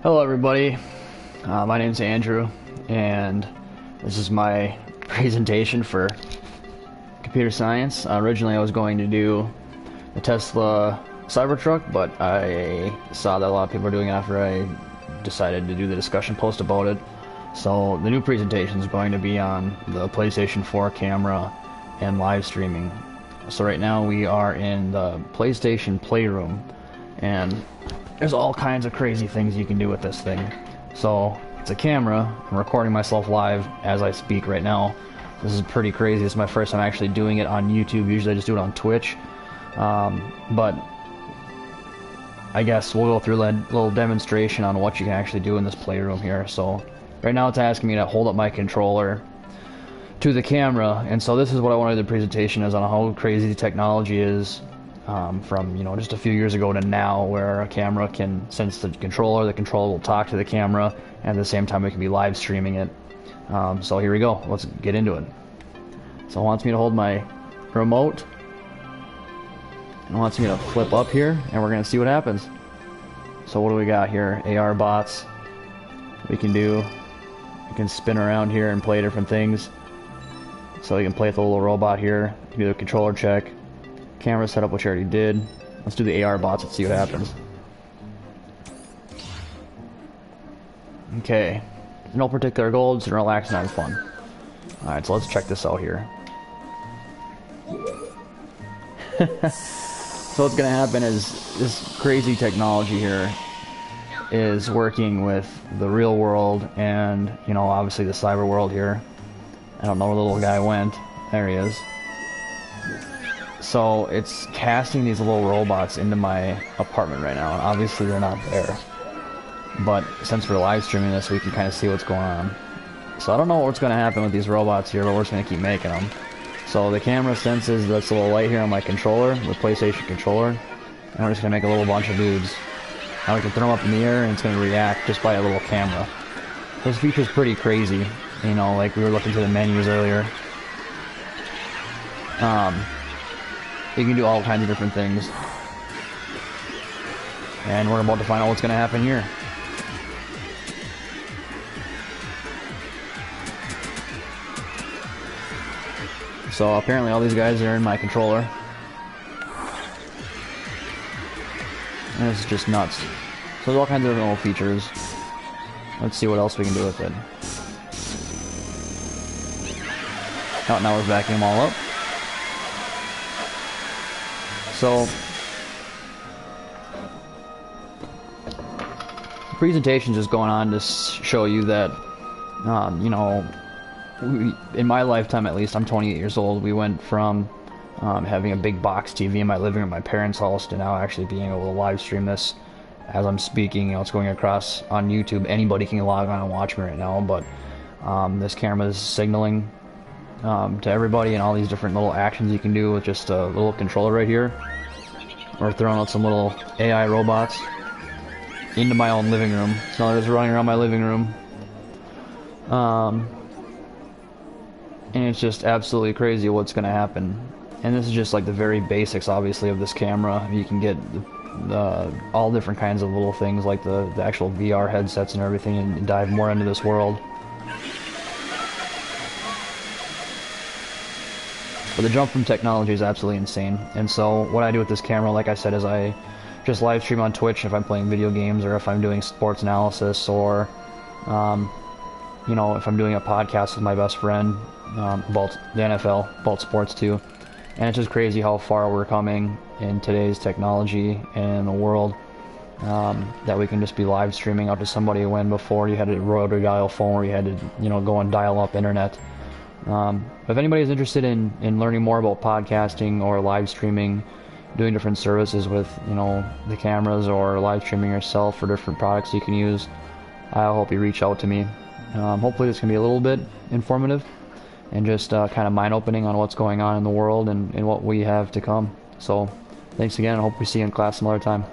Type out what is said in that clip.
Hello everybody, my name's Andrew, and this is my presentation for computer science. Originally I was going to do the Tesla Cybertruck, but I saw that a lot of people were doing it after I decided to do the discussion post about it. So the new presentation is going to be on the PlayStation 4 camera and live streaming. So right now we are in the PlayStation Playroom, and there's all kinds of crazy things you can do with this thing. So it's a camera. I'm recording myself live as I speak right now. This is pretty crazy. This is my first time actually doing it on YouTube. Usually I just do it on Twitch. But I guess we'll go through a little demonstration on what you can actually do in this playroom here. So right now it's asking me to hold up my controller to the camera, and so this is what I wanted the presentation is on how crazy the technology is. From just a few years ago to now, where a camera can sense the controller will talk to the camera, and at the same time we can be live streaming it. So here we go, let's get into it. So it wants me to hold my remote, and it wants me to flip up here, and we're gonna see what happens. So what do we got here? AR bots we can do. You can spin around here and play different things. So you can play with the little robot here, do a controller check. Camera setup, which I already did. Let's do the AR bots and see what happens. Okay. No particular goal, just relax and have fun. Alright, so let's check this out here. So what's gonna happen is this crazy technology here is working with the real world and, obviously the cyber world here. I don't know where the little guy went. There he is. So it's casting these little robots into my apartment right now, and obviously they're not there. But since we're live streaming this, we can kind of see what's going on. So I don't know what's going to happen with these robots here, but we're just going to keep making them. So the camera senses this little light here on my controller, the PlayStation controller, and we're just going to make a little bunch of dudes. Now we can throw them up in the air, and it's going to react just by a little camera. This feature's pretty crazy, like we were looking through the menus earlier. You can do all kinds of different things. And we're about to find out what's going to happen here. So apparently all these guys are in my controller. And this is just nuts. So there's all kinds of different little features. Let's see what else we can do with it. Oh, now we're backing them all up. So, the presentation's just going on to show you that, in my lifetime at least, I'm 28 years old, we went from having a big box TV in my living room at my parents' house to now actually being able to live stream this as I'm speaking. It's going across on YouTube. Anybody can log on and watch me right now, but this camera is signaling to everybody, and all these different little actions you can do with just a little controller right here. We're throwing out some little AI robots into my own living room. So they're just running around my living room. And it's just absolutely crazy what's going to happen. And this is just like the very basics, obviously, of this camera. You can get all different kinds of little things, like the actual VR headsets and everything, and dive more into this world. But the jump from technology is absolutely insane. And so what I do with this camera, like I said, is I just live stream on Twitch if I'm playing video games, or if I'm doing sports analysis, or if I'm doing a podcast with my best friend about the NFL, about sports too. And it's just crazy how far we're coming in today's technology and the world, that we can just be live streaming out to somebody, when before you had a rotary dial phone where you had to go and dial up internet. If anybody is interested in learning more about podcasting or live streaming, doing different services with the cameras, or live streaming yourself, or different products you can use, I hope you reach out to me. Hopefully this can be a little bit informative and just kind of mind-opening on what's going on in the world and what we have to come. So thanks again, I hope we see you in class some other time.